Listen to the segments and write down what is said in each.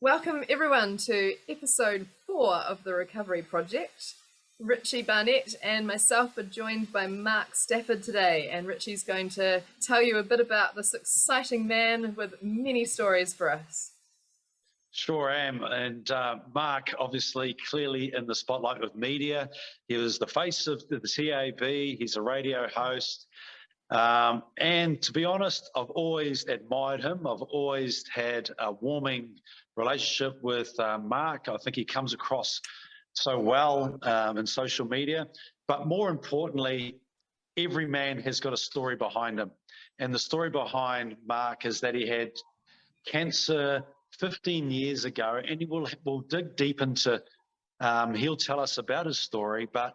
Welcome everyone to episode 4 of the Recovery Project. Richie, Barnett and myself are joined by Mark Stafford today, and Richie's going to tell you a bit about this exciting man with many stories for us. Sure am. And Mark, obviously, clearly in the spotlight of media. He was the face of the TAB. He's a radio host. And to be honest, I've always admired him. I've always had a warming relationship with Mark. I think he comes across so well in social media. But more importantly, every man has got a story behind him. And the story behind Mark is that he had cancer 15 years ago, and we'll dig deep into, he'll tell us about his story. But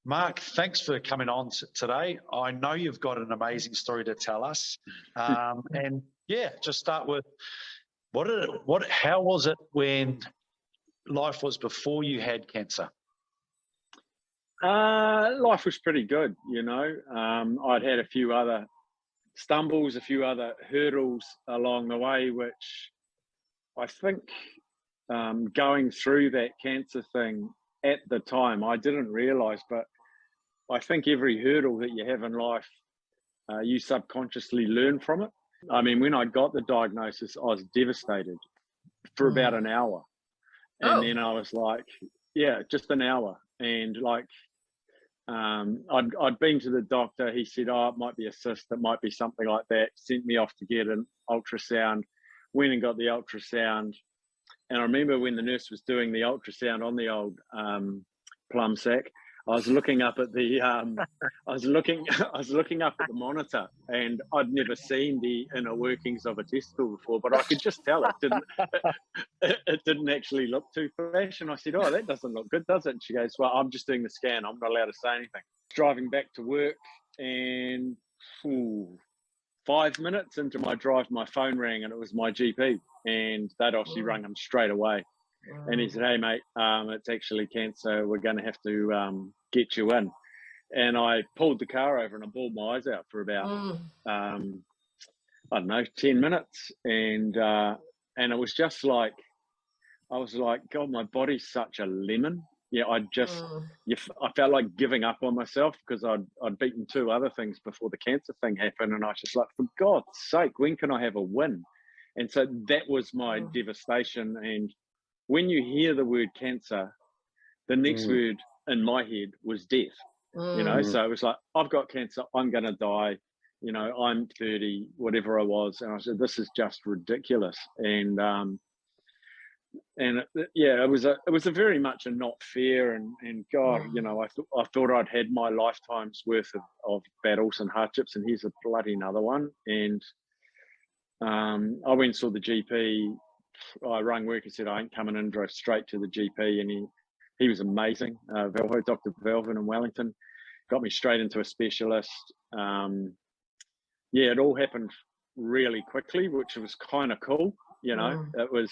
Mark, thanks for coming on today. I know you've got an amazing story to tell us. And yeah, just start with how was it when life was before you had cancer? Life was pretty good, I'd had a few other stumbles, a few other hurdles along the way, which I think going through that cancer thing at the time, I didn't realize, but I think every hurdle that you have in life, you subconsciously learn from it. I mean, when I got the diagnosis, I was devastated for about an hour. And then I was like, yeah, just an hour. And like, I'd been to the doctor. He said, oh, it might be a cyst, it might be something like that. Sent me off to get an ultrasound. Went and got the ultrasound. And I remember when the nurse was doing the ultrasound on the old plum sack, I was looking up at the I was looking up at the monitor, and I'd never seen the inner workings of a testicle before, but I could just tell it didn't actually look too flash. And I said, oh, that doesn't look good, does it? And she goes, well, I'm just doing the scan, I'm not allowed to say anything. Driving back to work, and 5 minutes into my drive, my phone rang, and it was my GP, and they'd obviously rung him straight away. And he said, hey mate, it's actually cancer, we're going to have to get you in. And I pulled the car over and I bawled my eyes out for about I don't know, 10 minutes. And it was just like, I was like, God, my body's such a lemon. Yeah, I felt like giving up on myself, because I'd beaten 2 other things before the cancer thing happened, and I was just like, for God's sake, when can I have a win? And so that was my devastation. And when you hear the word cancer, the next word in my head was death. So it was like, I've got cancer, I'm going to die. I'm 30, whatever I was, and I said, this is just ridiculous. And it was a very much a not fair, and God, I thought I'd had my lifetime's worth of battles and hardships, and here's a bloody another one. And I went and saw the GP. I rang work and said I ain't coming in, drove straight to the GP, and he was amazing. Dr. Velvin in Wellington got me straight into a specialist. It all happened really quickly, which was kind of cool. It was,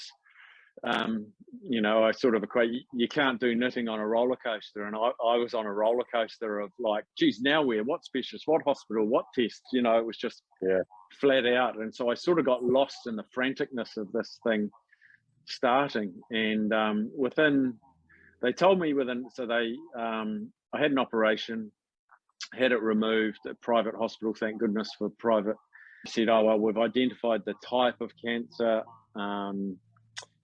I sort of equate, you can't do knitting on a roller coaster, and I was on a roller coaster of like, geez, now where, what specialist, what hospital, what test, it was just flat out. And so I sort of got lost in the franticness of this thing starting. And they told me I had an operation, had it removed at private hospital, thank goodness for private. Said, oh, well, we've identified the type of cancer.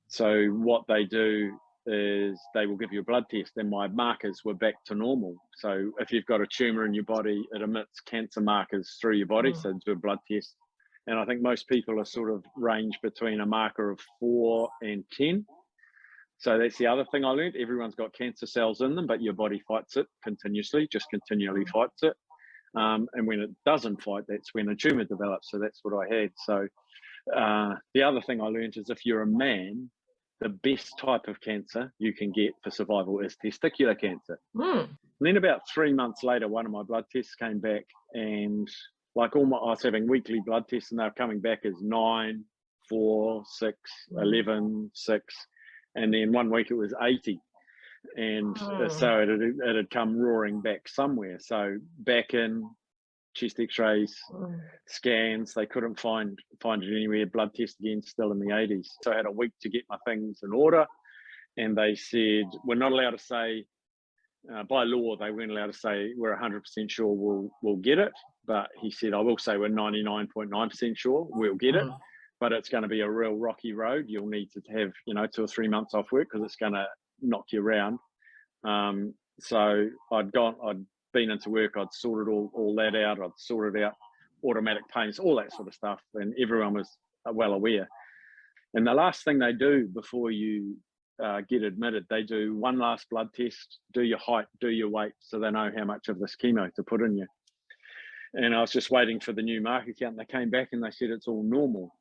So what they do is they will give you a blood test, and my markers were back to normal. So if you've got a tumor in your body, it emits cancer markers through your body. So do a blood test. And I think most people are sort of range between a marker of 4 and 10. So that's the other thing I learned. Everyone's got cancer cells in them, but your body fights it continuously, just continually fights it. And when it doesn't fight, that's when a tumor develops. So that's what I had. So the other thing I learned is if you're a man, the best type of cancer you can get for survival is testicular cancer. And then about 3 months later, one of my blood tests came back, and like I was having weekly blood tests, and they were coming back as 9, 4, 6, 11, 6. And then 1 week it was 80. And so it had come roaring back somewhere. So back in chest X-rays, scans. They couldn't find it anywhere. Blood test again, still in the 80s. So I had a week to get my things in order, and they said we're not allowed to say. By law, they weren't allowed to say we're 100% sure we'll get it. But he said, I will say we're 99.9% sure we'll get it. But it's going to be a real rocky road. You'll need to have 2 or 3 months off work because it's going to knock you around. So I'd been into work. I'd sorted all that out. I'd sorted out automatic payments, all that sort of stuff, and everyone was well aware. And the last thing they do before you get admitted, they do one last blood test, do your height, do your weight, so they know how much of this chemo to put in you. And I was just waiting for the new Mark account. They came back and they said it's all normal.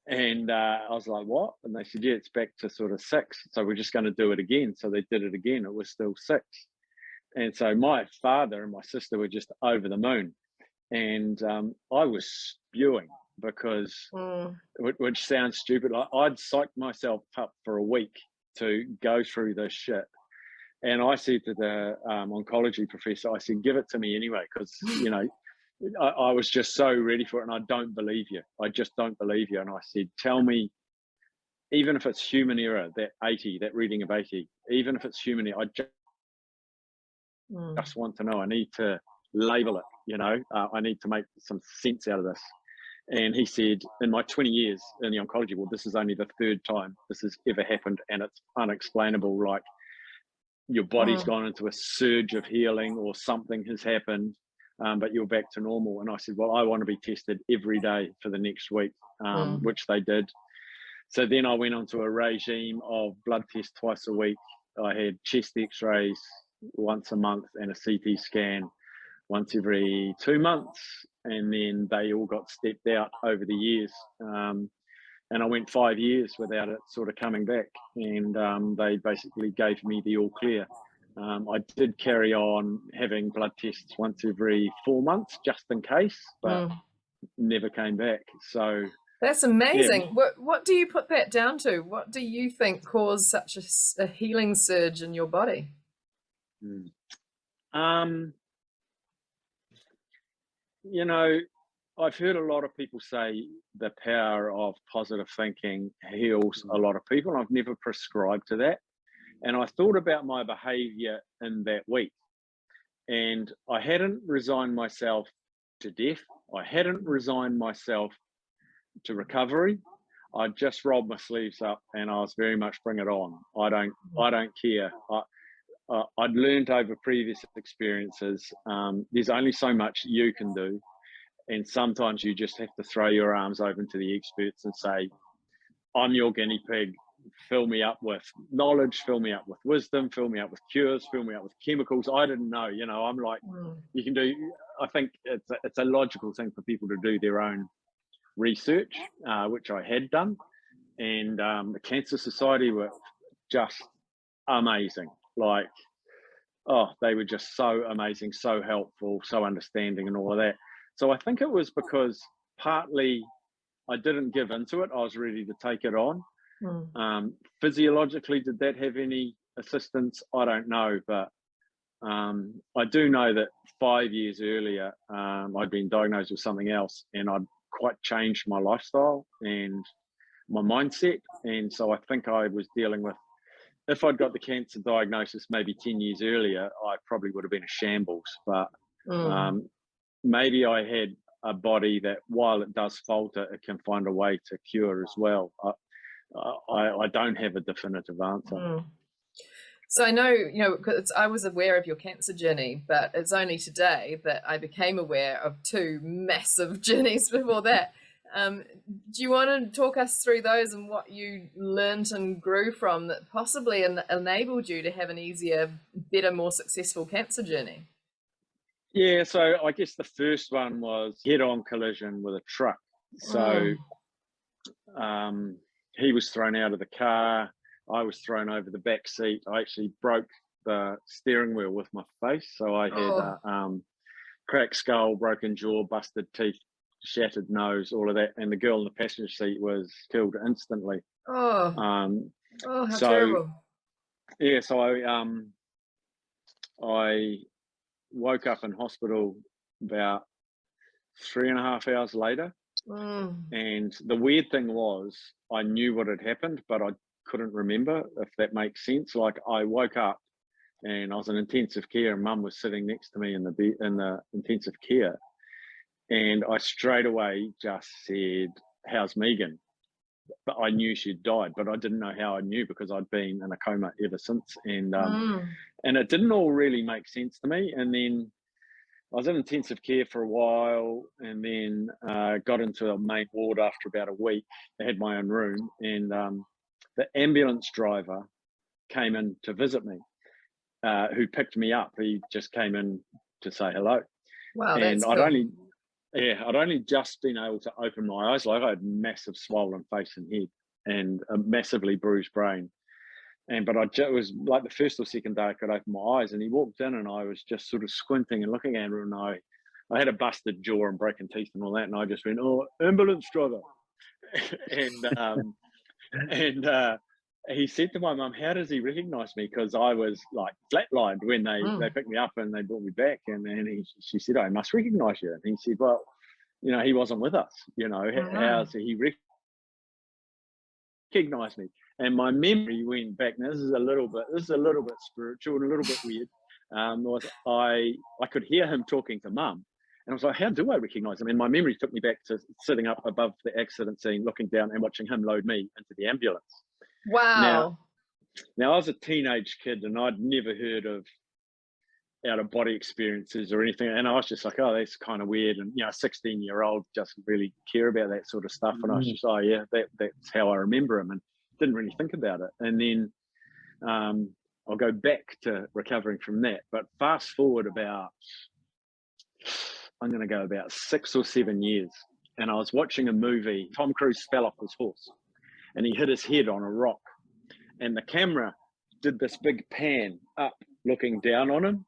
And I was like, what? And they said, yeah, it's back to sort of 6. So we're just going to do it again. So they did it again. It was still 6. And so my father and my sister were just over the moon. And I was spewing because, which sounds stupid, I'd psyched myself up for a week to go through this shit. And I said to the oncology professor, I said, give it to me anyway, because, I was just so ready for it, and I don't believe you. I just don't believe you. And I said, tell me, even if it's human error, that reading of 80, even if it's human error, I just want to know. I need to label it, I need to make some sense out of this. And he said, in my 20 years in the oncology ward, this is only the 3rd time this has ever happened, and it's unexplainable. Like, your body's gone into a surge of healing or something has happened, but you're back to normal. And I said, well, I want to be tested every day for the next week, which they did. So then I went on to a regime of blood tests twice a week. I had chest X-rays once a month and a CT scan once every 2 months. And then they all got stepped out over the years. And I went 5 years without it sort of coming back. And they basically gave me the all clear. I did carry on having blood tests once every 4 months, just in case, but never came back. So that's amazing. Yeah. What do you put that down to? What do you think caused such a healing surge in your body? I've heard a lot of people say the power of positive thinking heals a lot of people. I've never prescribed to that. And I thought about my behavior in that week, and I hadn't resigned myself to death. I hadn't resigned myself to recovery. I just rolled my sleeves up and I was very much bring it on. I don't care. I'd learned over previous experiences, there's only so much you can do. And sometimes you just have to throw your arms open to the experts and say, I'm your guinea pig. Fill me up with knowledge, fill me up with wisdom, fill me up with cures, fill me up with chemicals. I didn't know, I'm like, you can do, I think it's a logical thing for people to do their own research, which I had done. And the Cancer Society were just amazing. Like, they were just so amazing, so helpful, so understanding and all of that. So I think it was because partly I didn't give into it. I was ready to take it on. Physiologically, did that have any assistance? I don't know, but I do know that 5 years earlier, I'd been diagnosed with something else, and I'd quite changed my lifestyle and my mindset. And so I think I was dealing with, if I'd got the cancer diagnosis maybe 10 years earlier, I probably would have been a shambles. But maybe I had a body that, while it does falter, it can find a way to cure as well. I don't have a definitive answer. So I know, because I was aware of your cancer journey, but it's only today that I became aware of 2 massive journeys before that. Do you want to talk us through those and what you learned and grew from that possibly enabled you to have an easier, better, more successful cancer journey? Yeah, so I guess the first one was head-on collision with a truck. So he was thrown out of the car. I was thrown over the back seat. I actually broke the steering wheel with my face. So I had cracked skull, broken jaw, busted teeth, shattered nose, all of that. And the girl in the passenger seat was killed instantly. How terrible. Yeah, so I woke up in hospital about 3.5 hours later. And the weird thing was, I knew what had happened, but I couldn't remember, if that makes sense. Like, I woke up and I was in intensive care, and Mum was sitting next to me in the intensive care, and I straight away just said, "How's Megan?" But I knew she'd died, but I didn't know how I knew, because I'd been in a coma ever since, and it didn't all really make sense to me. And then I was in intensive care for a while, and then got into a main ward after about a week. I had my own room, and the ambulance driver came in to visit me, who picked me up. He just came in to say hello. Wow, and that's cool. I'd only just been able to open my eyes. Like, I had massive swollen face and head and a massively bruised brain. But it was like the first or second day I could open my eyes, and he walked in, and I was just sort of squinting and looking at him, and I had a busted jaw and broken teeth and all that, and I just went, "Oh, ambulance driver." and he said to my mum, "How does he recognise me?" Because I was like flatlined when they picked me up and they brought me back, and she said, "I must recognise you." And he said, "Well, he wasn't with us. How's he recognise me?" And my memory went back. Now, this is a little bit spiritual and a little bit weird. Was I could hear him talking to Mum, and I was like, "How do I recognise him?" And my memory took me back to sitting up above the accident scene, looking down and watching him load me into the ambulance. Wow. Now I was a teenage kid, and I'd never heard of out-of-body experiences or anything, and I was just like, "Oh, that's kind of weird." And a 16-year-old doesn't really care about that sort of stuff. And I was just, "Oh yeah, that's how I remember him," and didn't really think about it. And then I'll go back to recovering from that, but fast forward about 6 or 7 years, and I was watching a movie. Tom Cruise fell off his horse, and he hit his head on a rock, and the camera did this big pan up, looking down on him.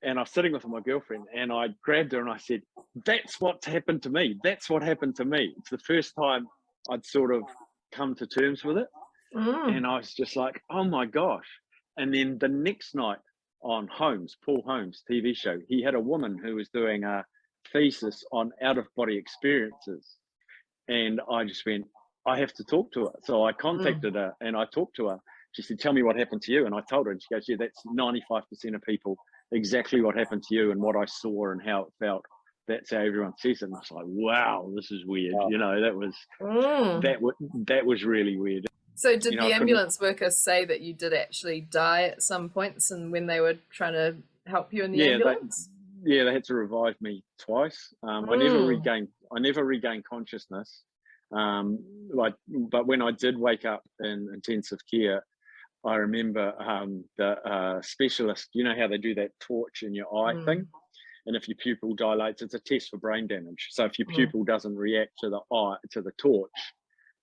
And I was sitting with my girlfriend, and I grabbed her and I said, "That's what's happened to me. That's what happened to me." It's the first time I'd sort of come to terms with it. And I was just like, "Oh my gosh." And then the next night on Paul Holmes' TV show, he had a woman who was doing a thesis on out-of-body experiences. And I just went, "I have to talk to her." So I contacted her and I talked to her. She said, "Tell me what happened to you." And I told her, and she goes, "Yeah, that's 95% of people, exactly what happened to you and what I saw and how it felt. That's how everyone sees it." And I was like, "Wow, this is weird." That was really weird. So did the ambulance worker say that you did actually die at some points, and when they were trying to help you in the ambulance? They had to revive me twice. I never regained consciousness. But when I did wake up in intensive care, I remember the specialist, how they do that torch in your eye thing, and if your pupil dilates, it's a test for brain damage. So if your pupil doesn't react to the torch,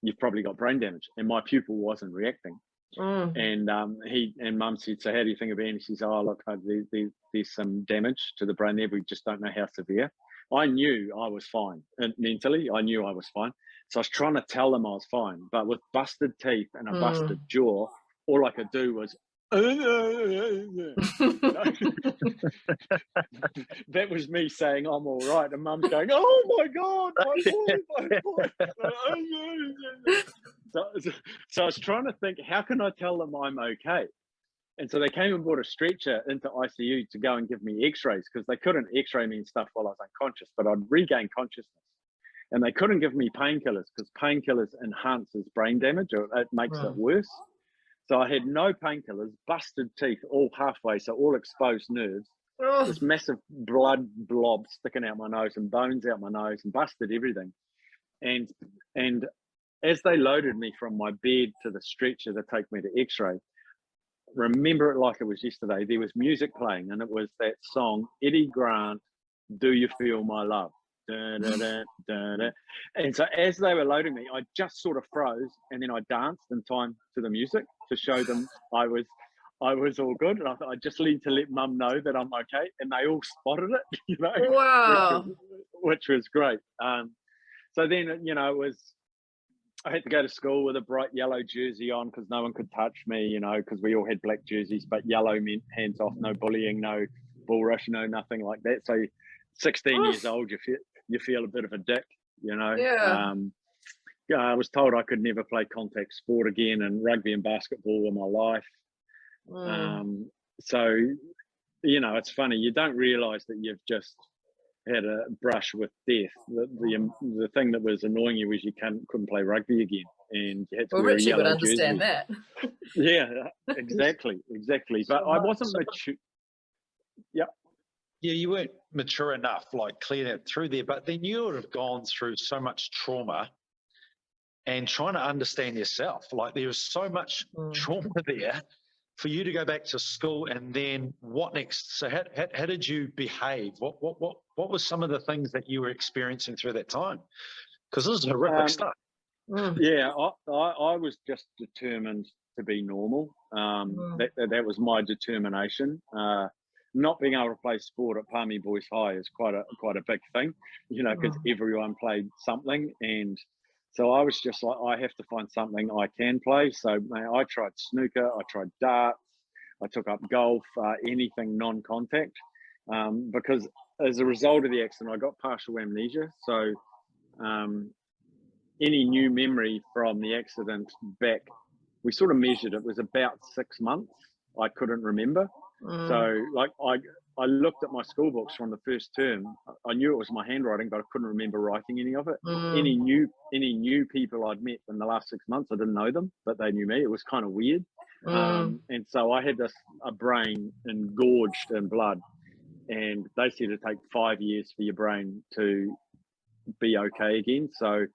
you've probably got brain damage. And my pupil wasn't reacting. And Mum said, "So how do you think of it?" And she said, "Oh, look, there's some damage to the brain there. We just don't know how severe." I knew I was fine, and mentally I knew I was fine. So I was trying to tell them I was fine, but with busted teeth and a busted jaw, all I could do was that was me saying I'm all right, and Mum's going, "Oh my God, my boy." So I was trying to think, how can I tell them I'm okay? And so they came and brought a stretcher into ICU to go and give me x-rays, because they couldn't x-ray me and stuff while I was unconscious, but I'd regained consciousness. And they couldn't give me painkillers, because painkillers enhances brain damage, or it makes it worse. So I had no painkillers, busted teeth all halfway, so all exposed nerves, this massive blood blob sticking out my nose and bones out my nose, and busted everything. And as they loaded me from my bed to the stretcher to take me to x-ray, remember it like it was yesterday, there was music playing, and it was that song, Eddie Grant, "Do You Feel My Love?" Da, da, da, da, da. And so as they were loading me, I just sort of froze, and then I danced in time to the music to show them I was all good. And I thought, I just need to let Mum know that I'm okay, and they all spotted it, Wow. which was great. So then, it was, I had to go to school with a bright yellow jersey on, because no one could touch me, because we all had black jerseys, but yellow meant hands off, no bullying, no bull rush, no nothing like that. 16 years old, you feel a bit of a dick, you know. Yeah. Yeah, I was told I could never play contact sport again, and rugby and basketball were my life. So, you know, it's funny, you don't realise that you've just had a brush with death. The thing that was annoying you was you couldn't play rugby again, and you had to wear Richie a would yellow understand jersey. that. Yeah, exactly. But I wasn't mature. Yeah. Yeah, you weren't mature enough, like clear that through there. But then you would have gone through so much trauma and trying to understand yourself. Like there was so much trauma there for you to go back to school, and then what next? So how did you behave? What was some of the things that you were experiencing through that time? Because this is horrific stuff. Yeah, I was just determined to be normal. That was my determination. Not being able to play sport at Palmy Boys High is quite a big thing, you know, because everyone played something, and so I was just like, I have to find something I can play. So I tried snooker, I tried darts, I took up golf, anything non-contact, because as a result of the accident, I got partial amnesia. So any new memory from the accident back, we sort of measured it was about 6 months. I couldn't remember. So like I looked at my school books from the first term. I knew it was my handwriting, but I couldn't remember writing any of it. Any new people I'd met in the last 6 months, I didn't know them, but they knew me. It was kind of weird. And so I had a brain engorged in blood, and they said it'd take 5 years for your brain to be okay again. So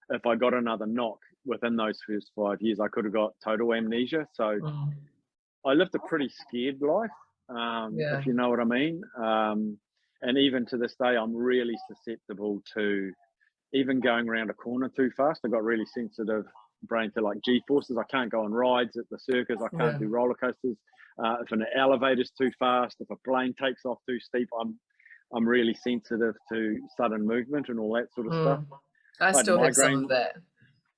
if I got another knock within those first 5 years, I could have got total amnesia. So I lived a pretty scared life, if you know what I mean. And even to this day, I'm really susceptible to even going around a corner too fast. I got really sensitive brain to like G-forces. I can't go on rides at the circus. I can't do roller coasters. If an elevator's too fast, if a plane takes off too steep, I'm really sensitive to sudden movement and all that sort of stuff. I still have some of that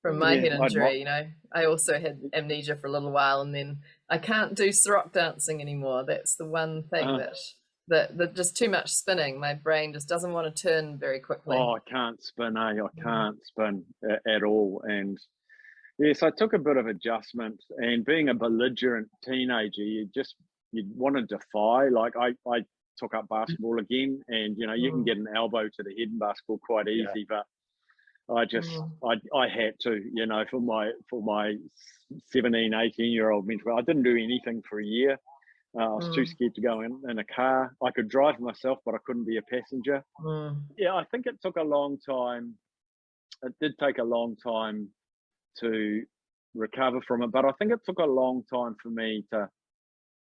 from my head injury. You know, I also had amnesia for a little while, and then I can't do rock dancing anymore. That's the one thing that just too much spinning. My brain just doesn't want to turn very quickly. Oh, I can't spin, I can't spin at all. And yes, I took a bit of adjustment, and being a belligerent teenager, you want to defy. Like I took up basketball again, and you know, you can get an elbow to the head in basketball quite easy, but I just I had to, you know, for my 17, 18-year-old mental. I didn't do anything for a year. I was too scared to go in a car. I could drive myself, but I couldn't be a passenger. Yeah, I think it took a long time. It did take a long time to recover from it, but I think it took a long time for me to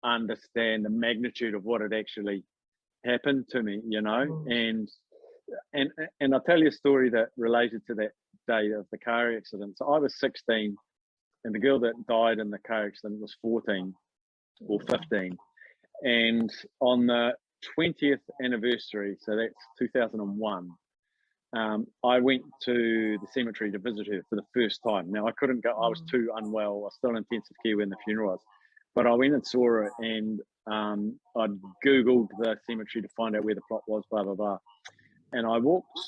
understand the magnitude of what had actually happened to me, you know. And I'll tell you a story that related to that day of the car accident. So I was 16, and the girl that died in the car accident was 14 or 15. And on the 20th anniversary, so that's 2001, I went to the cemetery to visit her for the first time. Now, I couldn't go. I was too unwell. I was still in intensive care when the funeral was. But I went and saw her, and I'd Googled the cemetery to find out where the plot was, blah, blah, blah. And I walked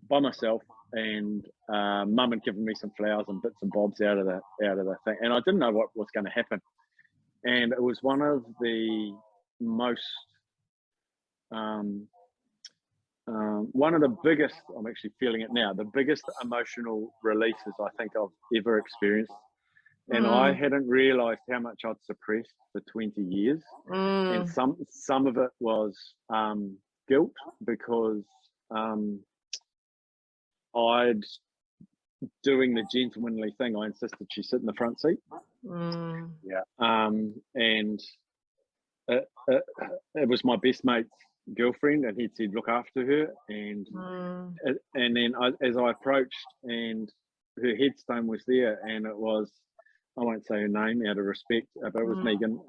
by myself, and Mum had given me some flowers and bits and bobs out of the thing. And I didn't know what was going to happen. And it was one of the most, one of the biggest, I'm actually feeling it now, the biggest emotional releases I think I've ever experienced. And I hadn't realized how much I'd suppressed for 20 years. And some of it was guilt, because I'd doing the gentlemanly thing. I insisted she sit in the front seat. And it was my best mate's girlfriend, and he'd said look after her. And then as I approached, and her headstone was there, and it was, I won't say her name out of respect, but it was Megan.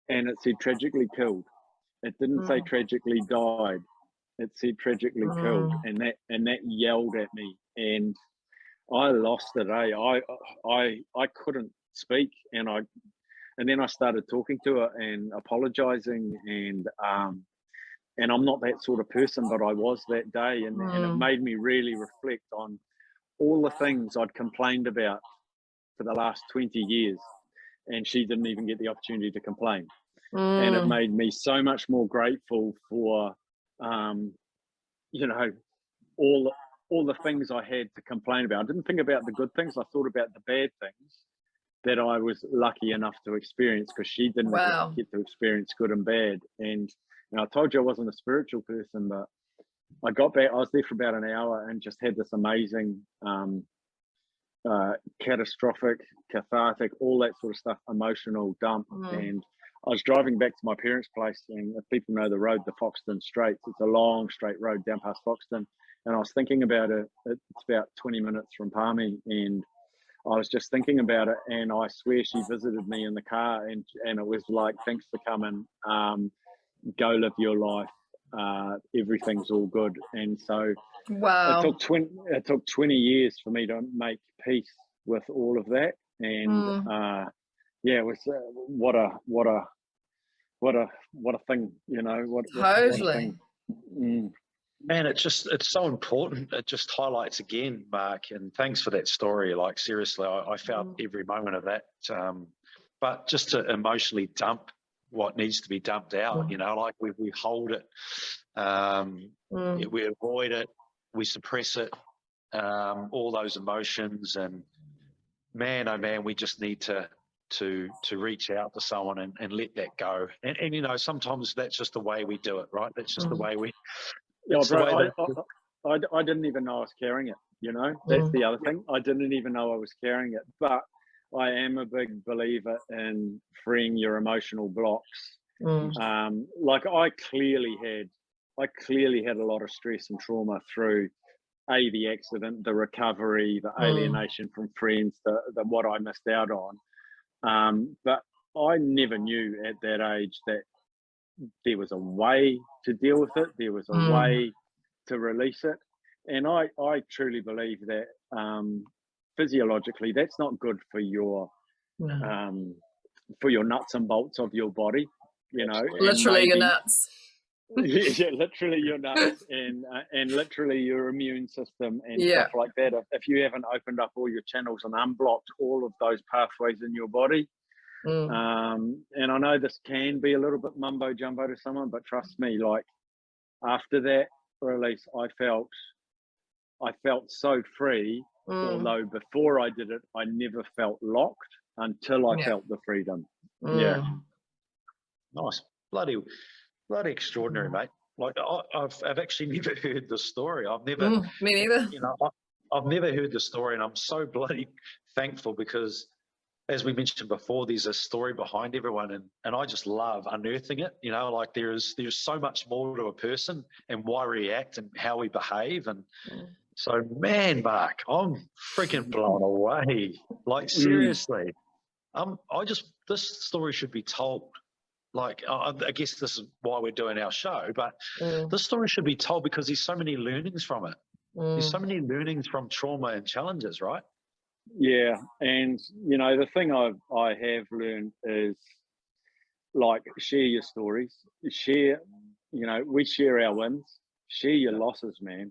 And it said tragically killed. It didn't say tragically died. It said tragically killed, and that yelled at me, and I lost it. I couldn't speak, and then I started talking to her and apologizing, And I'm not that sort of person, but I was that day, and it made me really reflect on all the things I'd complained about for the last 20 years, and she didn't even get the opportunity to complain. And it made me so much more grateful for, you know, all the things I had to complain about. I didn't think about the good things. I thought about the bad things that I was lucky enough to experience, because she didn't get to experience good and bad. And I told you I wasn't a spiritual person, but I got back. I was there for about an hour and just had this amazing, catastrophic, cathartic, all that sort of stuff, emotional dump. And I was driving back to my parents' place, and if people know the road, the Foxton Straits, it's a long straight road down past Foxton. And I was thinking about it. It's about 20 minutes from Palmy, and I was just thinking about it. And I swear she visited me in the car, and it was like, thanks for coming. Go live your life. Everything's all good. And so wow, it took 20 years for me to make peace with all of that. And yeah, it was what a thing, you know. What a thing. Man, it's so important. It just highlights again, Mark, and thanks for that story. Like, seriously, I felt every moment of that. But just to emotionally dump what needs to be dumped out, you know, like we hold it, we avoid it, we suppress it, all those emotions. And man, oh man, we just need to reach out to someone and let that go. And you know, sometimes that's just the way we do it, right? That's just the way we. Yeah, bro, I didn't even know I was carrying it, you know. That's the other thing. I didn't even know I was carrying it. But I am a big believer in freeing your emotional blocks. Like I clearly had a lot of stress and trauma through the accident, the recovery, the alienation from friends, the what I missed out on. But I never knew at that age that there was a way to deal with it. There was a way to release it. And I truly believe that physiologically, that's not good for your nuts and bolts of your body, you know. Literally your nuts. Yeah, literally your nuts, and literally your immune system and stuff like that. If you haven't opened up all your channels and unblocked all of those pathways in your body. And I know this can be a little bit mumbo jumbo to someone, but trust me, like after that release, I felt so free. Although before I did it, I never felt locked until I felt the freedom. Yeah, nice, bloody extraordinary, mate. Like I've actually never heard the story. I've never, me neither. You know, I've never heard the story, and I'm so bloody thankful, because, as we mentioned before, there's a story behind everyone, and I just love unearthing it. You know, like there's so much more to a person and why we react and how we behave. And so, man, Mark, I'm freaking blown away. Like, seriously, this story should be told. Like, I guess this is why we're doing our show, but this story should be told because there's so many learnings from it. There's so many learnings from trauma and challenges, right? Yeah, and you know, the thing I have learned is, like, share your stories, share, you know, we share our wins, share your losses, man.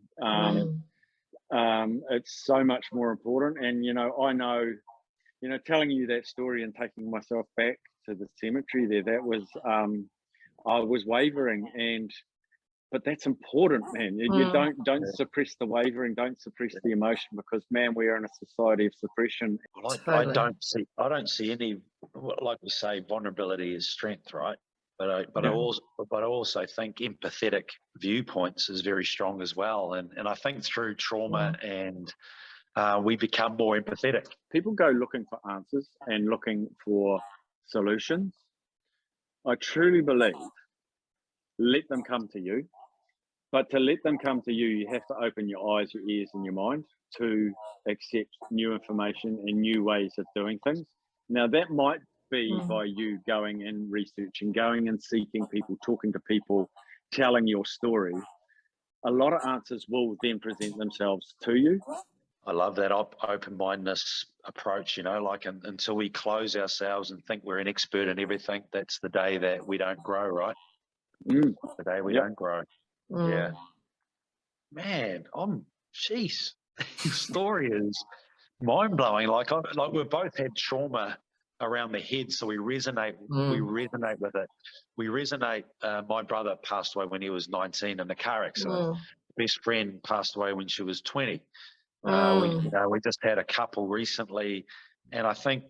It's so much more important. And you know, I know, you know, telling you that story and taking myself back to the cemetery there, that was I was wavering, but that's important, man. You don't suppress the wavering, don't suppress the emotion, because man, we are in a society of suppression. I don't see any, like we say, vulnerability is strength, right? But I also think empathetic viewpoints is very strong as well. And I think through trauma and we become more empathetic. People go looking for answers and looking for solutions. I truly believe, let them come to you. But to let them come to you, you have to open your eyes, your ears, and your mind to accept new information and new ways of doing things. Now, that might be by you going and researching, going and seeking people, talking to people, telling your story. A lot of answers will then present themselves to you. I love that open-mindedness approach, you know, like until we close ourselves and think we're an expert in everything, that's the day that we don't grow, right? Today we don't grow. Yeah. Man, jeez, your story is mind-blowing. Like we've both had trauma around the head, so we resonate with it. We resonate. My brother passed away when he was 19 in a car accident. Best friend passed away when she was 20. We just had a couple recently, and I think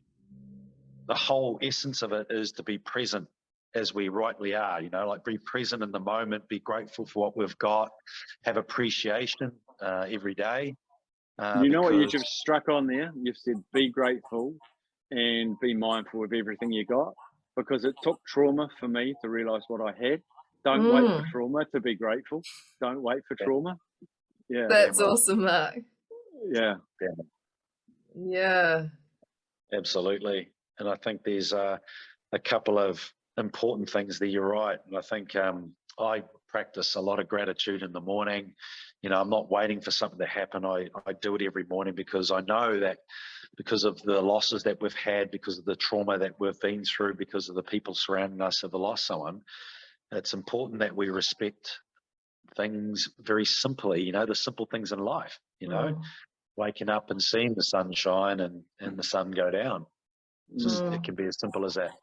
the whole essence of it is to be present as we rightly are, like be present in the moment, be grateful for what we've got, have appreciation every day. You know what you just struck on there? You've said be grateful and be mindful of everything you got, because it took trauma for me to realize what I had. Don't wait for trauma to be grateful. Don't wait for trauma. Yeah. That's awesome, Mark. Yeah. Yeah. Absolutely. And I think there's a couple of important things there. You're right. And I think I practice a lot of gratitude in the morning. I'm not waiting for something to happen. I do it every morning, because I know that because of the losses that we've had, because of the trauma that we've been through, because of the people surrounding us have lost someone, it's important that we respect things very simply, the simple things in life, waking up and seeing the sun shine and the sun go down. It can be as simple as that.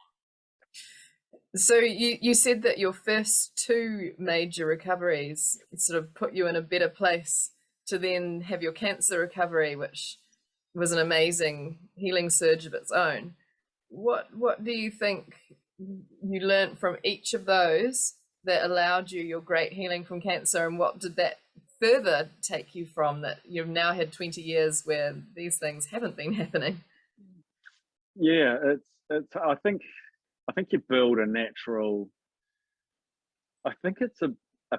So you said that your first two major recoveries sort of put you in a better place to then have your cancer recovery, which was an amazing healing surge of its own. What do you think you learned from each of those that allowed you your great healing from cancer, and what did that further take you from, that you've now had 20 years where these things haven't been happening? Yeah, it's I think you build a natural, I think it's a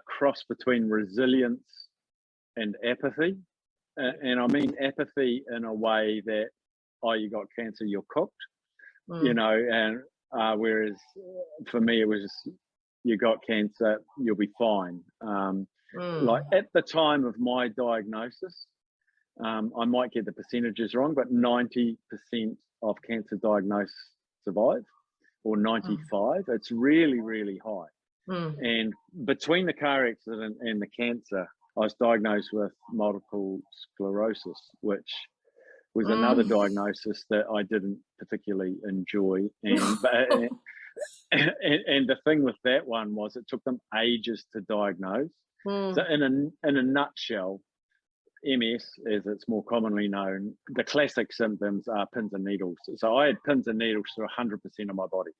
cross between resilience and apathy. And I mean apathy in a way that, you got cancer, you're cooked, and whereas for me it was just, you got cancer, you'll be fine. Like at the time of my diagnosis, I might get the percentages wrong, but 90% of cancer diagnosed survive, or 95. It's really, really high. And between the car accident and the cancer, I was diagnosed with multiple sclerosis, which was another diagnosis that I didn't particularly enjoy. And and the thing with that one was it took them ages to diagnose. So in a nutshell, MS, as it's more commonly known, the classic symptoms are pins and needles. So I had pins and needles through 100% of my body.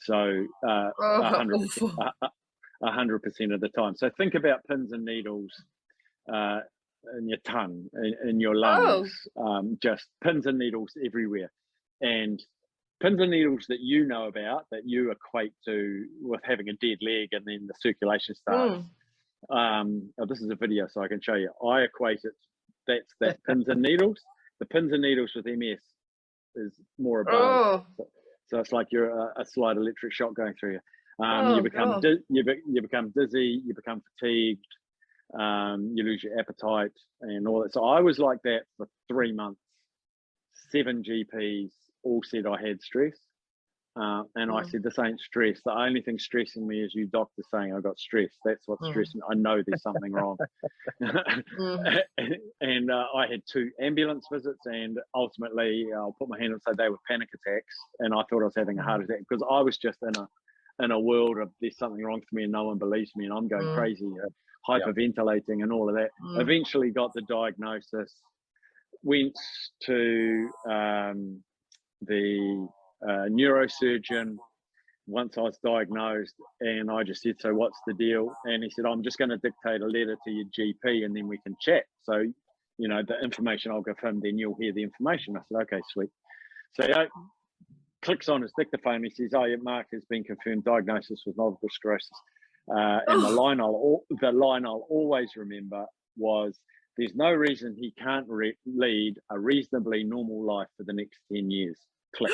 So 100% of the time. So think about pins and needles in your tongue, in your lungs, just pins and needles everywhere. And pins and needles that you know about, that you equate to with having a dead leg and then the circulation starts. This is a video, so I can show you. I equate it, that's pins and needles. The pins and needles with MS is more above. So it's like you're a slight electric shock going through you. You become dizzy, you become fatigued, you lose your appetite and all that. So I was like that for 3 months. 7 GPs all said I had stress. And I said, this ain't stress. The only thing stressing me is you doctor saying I got stress. That's what's stressing me. I know there's something wrong. And I had 2 ambulance visits, and ultimately I'll put my hand and say they were panic attacks. And I thought I was having a heart attack, because I was just in a world of there's something wrong for me and no one believes me and I'm going crazy, hyperventilating and all of that. Eventually got the diagnosis, went to the neurosurgeon once I was diagnosed, and I just said, so what's the deal? And he said, I'm just going to dictate a letter to your GP and then we can chat. So, the information I'll give him, then you'll hear the information. I said, okay, sweet. So clicks on his dictaphone. He says, oh yeah, Mark has been confirmed diagnosis with multiple sclerosis. And the line I'll always remember was, there's no reason he can't lead a reasonably normal life for the next 10 years. Click.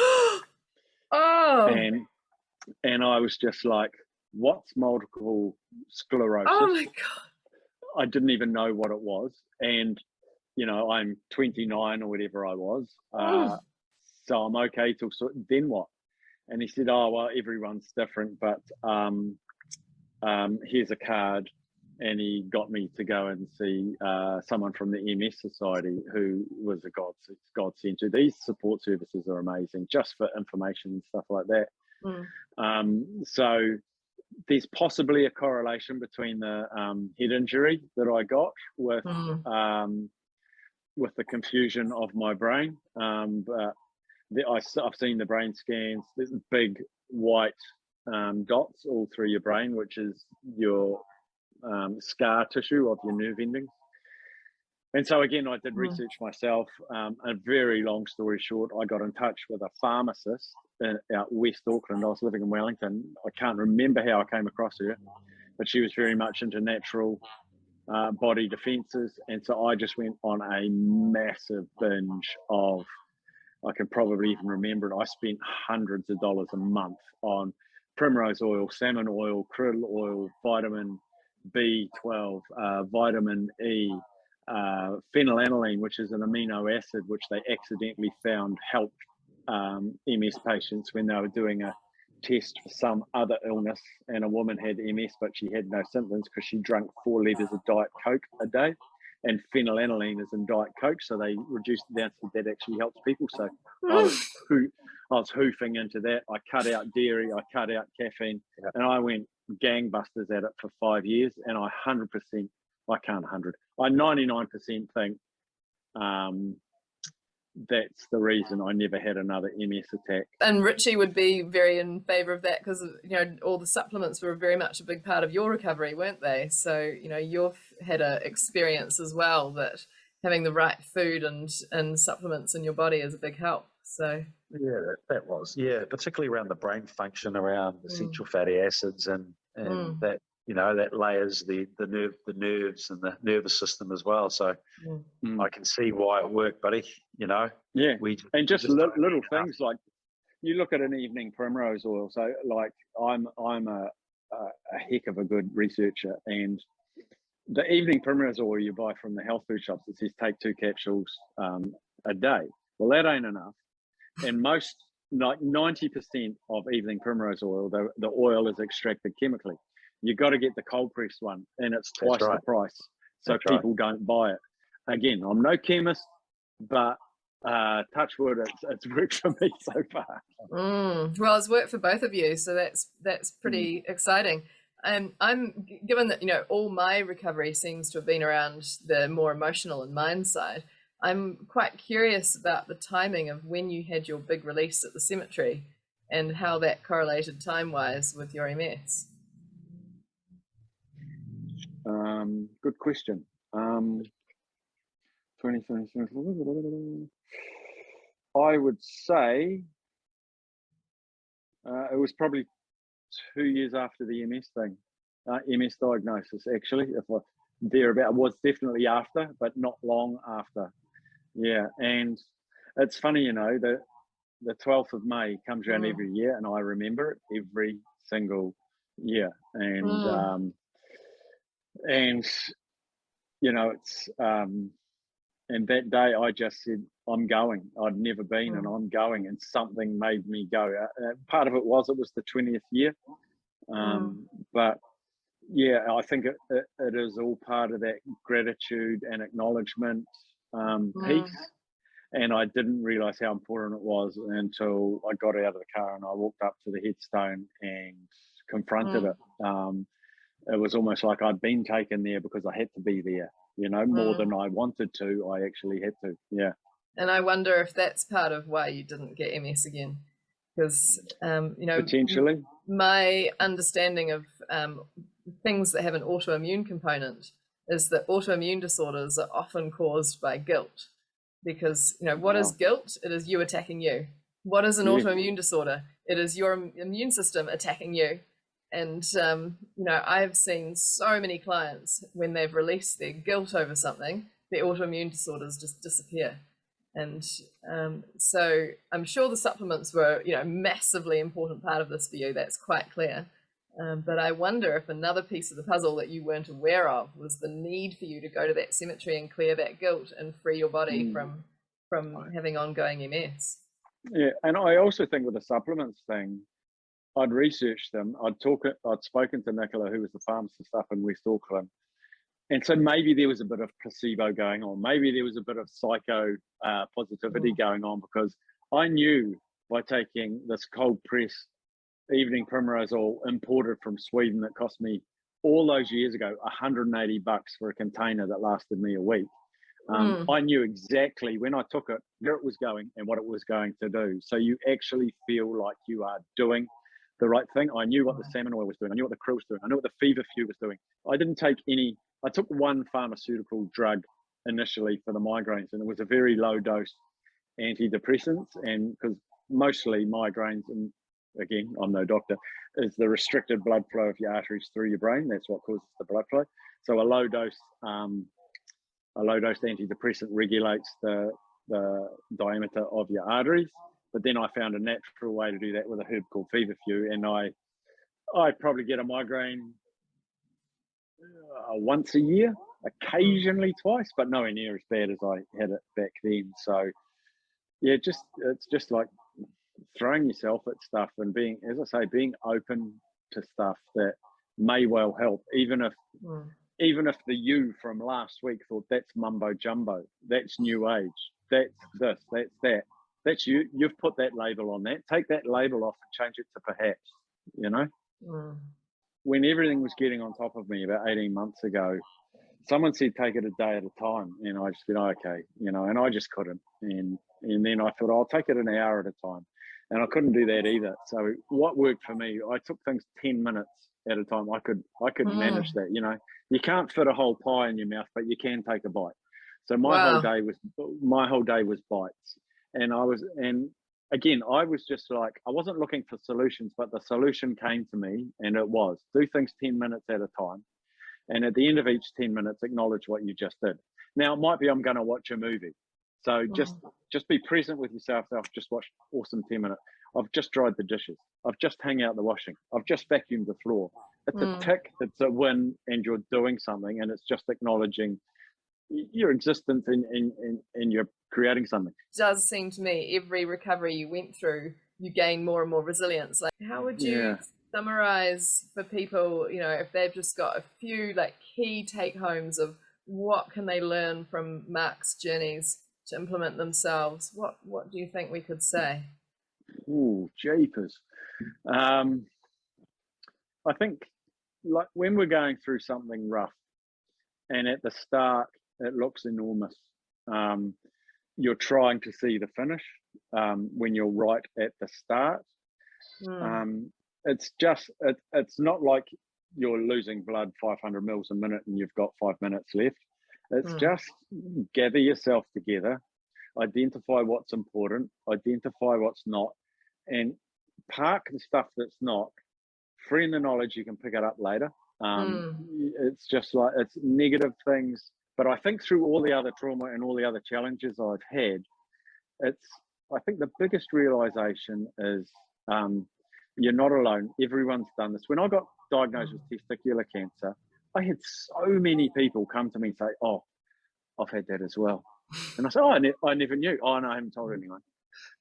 And I was just like, what's multiple sclerosis? Oh my God. I didn't even know what it was. And, I'm 29 or whatever I was. So I'm okay till, then what? And he said, oh, well, everyone's different, but here's a card. And he got me to go and see someone from the MS Society, who was a godsend to. These support services are amazing, just for information and stuff like that. So there's possibly a correlation between the head injury that I got with the confusion of my brain. But I've seen the brain scans. There's big white dots all through your brain, which is your scar tissue of your nerve endings. And so again, I did research myself. A very long story short, I got in touch with a pharmacist out West Auckland. I was living in Wellington. I can't remember how I came across her, but she was very much into natural body defenses. And so I just went on a massive binge of, I can probably even remember it, I spent hundreds of dollars a month on primrose oil, salmon oil, krill oil, vitamin B12, vitamin E, phenylalanine, which is an amino acid which they accidentally found helped MS patients when they were doing a test for some other illness, and a woman had MS but she had no symptoms because she drank 4 litres of Diet Coke a day, and phenylalanine is in Diet Coke, so they reduced it down so that actually helps people. So I was hoofing into that. I cut out dairy, I cut out caffeine, and I went gangbusters at it for 5 years, and I 99% think that's the reason I never had another MS attack. And Richie would be very in favour of that, because all the supplements were very much a big part of your recovery, weren't they? So you've had a experience as well that having the right food and supplements in your body is a big help. So yeah, that was particularly around the brain function, around essential fatty acids, and that that layers the nerves and the nervous system as well. So I can see why it worked, buddy. And just little things like, you look at an evening primrose oil. So like I'm a heck of a good researcher, and the evening primrose oil you buy from the health food shops, it says take 2 capsules a day. Well, that ain't enough. And most, like 90% of evening primrose oil, the oil is extracted chemically. You got to get the cold pressed one, and it's twice the price. So people don't buy it. Again, I'm no chemist, but touch wood, it's worked for me so far. Well, it's worked for both of you, so that's pretty exciting. I'm given that all my recovery seems to have been around the more emotional and mind side. I'm quite curious about the timing of when you had your big release at the cemetery and how that correlated time-wise with your MS. Good question. 2020, I would say it was probably 2 years after the MS thing, MS diagnosis, actually. If I thereabout, was definitely after, but not long after. Yeah, and it's funny, the 12th of May comes around every year, and I remember it every single year. And it's and that day I just said, I'm going. I'd never been, and I'm going, and something made me go. Part of it was the 20th year, but yeah, I think it is all part of that gratitude and acknowledgement piece. And I didn't realize how important it was until I got out of the car and I walked up to the headstone and confronted it. It was almost like I'd been taken there because I had to be there, more than I wanted to. I actually had to, yeah. And I wonder if that's part of why you didn't get MS again, because potentially my understanding of things that have an autoimmune component is that autoimmune disorders are often caused by guilt, because what is guilt? It is you attacking you. What is an autoimmune disorder? It is your immune system attacking you. And I've seen so many clients, when they've released their guilt over something, their autoimmune disorders just disappear. And so I'm sure the supplements were massively important part of this for you. That's quite clear. But I wonder if another piece of the puzzle that you weren't aware of was the need for you to go to that cemetery and clear that guilt and free your body from having ongoing MS. Yeah, and I also think with the supplements thing, I'd researched them. I'd spoken to Nicola, who was the pharmacist up in West Auckland. And so maybe there was a bit of placebo going on. Maybe there was a bit of psycho positivity going on, because I knew by taking this cold press evening primrose oil imported from Sweden that cost me all those years ago $180 for a container that lasted me a week. I knew exactly when I took it where it was going and what it was going to do. So you actually feel like you are doing the right thing. I knew what the salmon oil was doing. I knew what the krill was doing. I knew what the feverfew was doing. I didn't take any. I took one pharmaceutical drug initially for the migraines, and it was a very low dose antidepressants. And because mostly migraines, and again, I'm no doctor, is the restricted blood flow of your arteries through your brain. That's what causes the blood flow. So a low dose antidepressant regulates the diameter of your arteries. But then I found a natural way to do that with a herb called feverfew, and I probably get a migraine once a year, occasionally twice, but nowhere near as bad as I had it back then. So yeah, it's just like throwing yourself at stuff and being, as I say, being open to stuff that may well help, even if the you from last week thought that's mumbo jumbo, that's new age, that's this, that's that. That's you. You've put that label on that. Take that label off and change it to perhaps, you know? When everything was getting on top of me about 18 months ago, someone said, take it a day at a time. And I just said, oh, okay, you know, and I just couldn't. And then I thought, I'll take it an hour at a time. And I couldn't do that either. So what worked for me, I took things 10 minutes at a time. I could manage that, you know. You can't fit a whole pie in your mouth, but you can take a bite. So my whole day was bites. And I was just like, I wasn't looking for solutions, but the solution came to me, and it was do things 10 minutes at a time. And at the end of each 10 minutes, acknowledge what you just did. Now, it might be I'm going to watch a movie. So just be present with yourself. I've just watched awesome 10 minutes. I've just dried the dishes. I've just hung out the washing. I've just vacuumed the floor. It's a tick, it's a win, and you're doing something, and it's just acknowledging your existence and you're creating something. It does seem to me every recovery you went through, you gain more and more resilience. Like, how would you summarize for people, you know, if they've just got a few like key take homes of what can they learn from Mark's journeys to implement themselves? What do you think we could say? Ooh, jeepers. I think like when we're going through something rough, and at the start it looks enormous, you're trying to see the finish when you're right at the start. It's not like you're losing blood 500 mils a minute and you've got 5 minutes left. It's just gather yourself together, identify what's important, identify what's not, and park the stuff that's not. Free in the knowledge you can pick it up later. It's just like, it's negative things. But I think through all the other trauma and all the other challenges I've had, I think the biggest realization is you're not alone. Everyone's done this. When I got diagnosed with testicular cancer, I had so many people come to me and say, oh, I've had that as well. And I said, oh, I never knew. Oh, no, I haven't told anyone.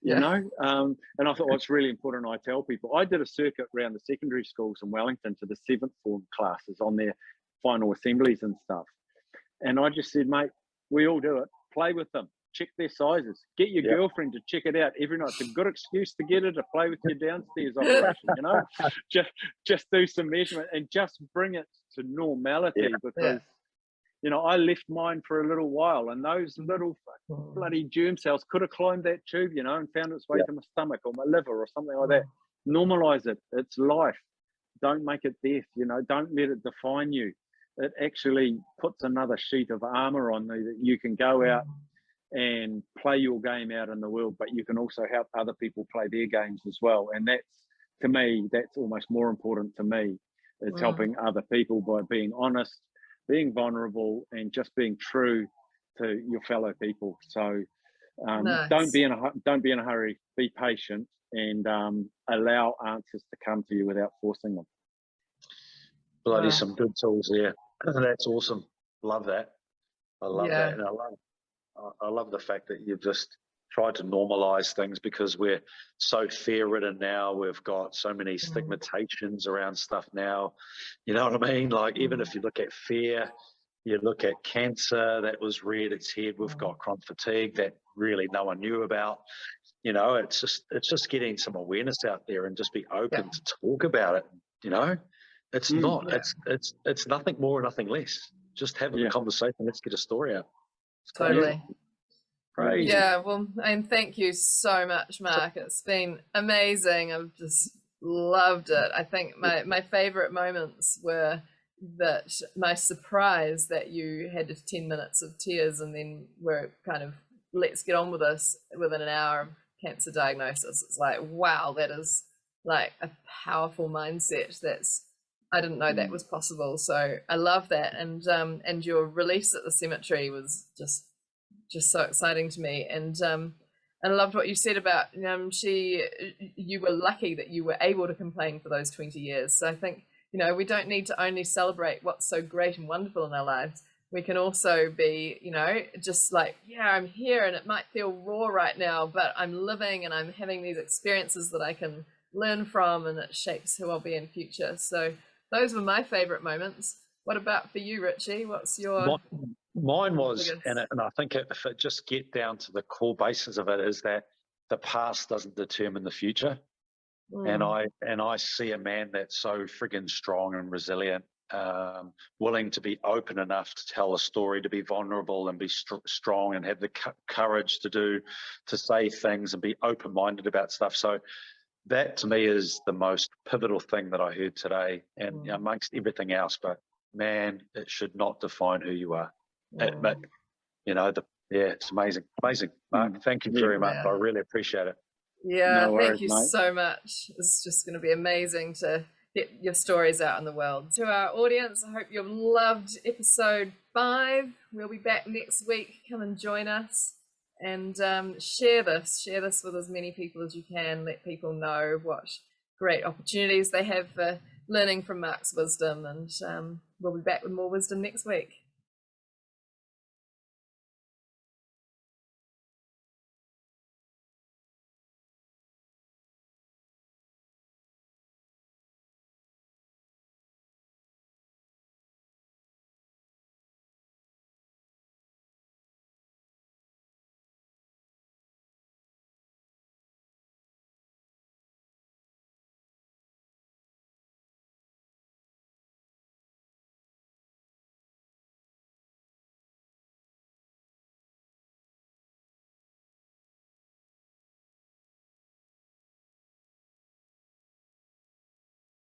You know? And I thought, well, it's really important I tell people. I did a circuit around the secondary schools in Wellington to the 7th form classes on their final assemblies and stuff. And I just said, mate, we all do it. Play with them. Check their sizes. Get your girlfriend to check it out every night. It's a good excuse to get her to play with your downstairs operation, you know? Just do some measurement and just bring it to normality because, you know, I left mine for a little while and those little bloody germ cells could have climbed that tube, you know, and found its way to my stomach or my liver or something like that. Normalize it. It's life. Don't make it death, you know. Don't let it define you. It actually puts another sheet of armor on you that you can go out and play your game out in the world, but you can also help other people play their games as well. And that's, to me, that's almost more important to me, is helping other people by being honest, being vulnerable, and just being true to your fellow people. So don't be in a hurry, be patient, and allow answers to come to you without forcing them. Bloody some good tools there. That's awesome. Love that. I love that. And I love the fact that you've just tried to normalize things because we're so fear-ridden now. We've got so many stigmatizations around stuff now. You know what I mean? Like, even if you look at fear, you look at cancer that was reared its head. We've got chronic fatigue that really no one knew about. You know, it's just getting some awareness out there and just be open to talk about it. You know, it's not. It's nothing more, nothing less. Just having a conversation. Let's get a story out. Totally. Crazy. Yeah, well, and thank you so much, Mark. It's been amazing. I've just loved it. I think my favorite moments were my surprise that you had 10 minutes of tears and then were kind of, let's get on with this within an hour of cancer diagnosis. It's like, wow, that is like a powerful mindset. I didn't know that was possible. So I love that. And your release at the cemetery was just so exciting to me. And I loved what you said about you were lucky that you were able to complain for those 20 years. So I think, we don't need to only celebrate what's so great and wonderful in our lives. We can also be, just like, I'm here and it might feel raw right now, but I'm living and I'm having these experiences that I can learn from, and it shapes who I'll be in future. So those were my favorite moments. What about for you, Richie? What's your... Mine was, and I think if it just get down to the core basis of it, is that the past doesn't determine the future. And I see a man that's so friggin' strong and resilient, willing to be open enough to tell a story, to be vulnerable and be strong and have the courage to say things and be open-minded about stuff. So that to me is the most pivotal thing that I heard today, and amongst everything else. But man, it should not define who you are. But it's amazing. Mark, thank you very much. I really appreciate it. Yeah, worries, thank you so much. It's just going to be amazing to get your stories out in the world. To our audience, I hope you've loved episode 5. We'll be back next week. Come and join us and share this with as many people as you can. Let people know what great opportunities they have for learning from Mark's wisdom, and we'll be back with more wisdom next week.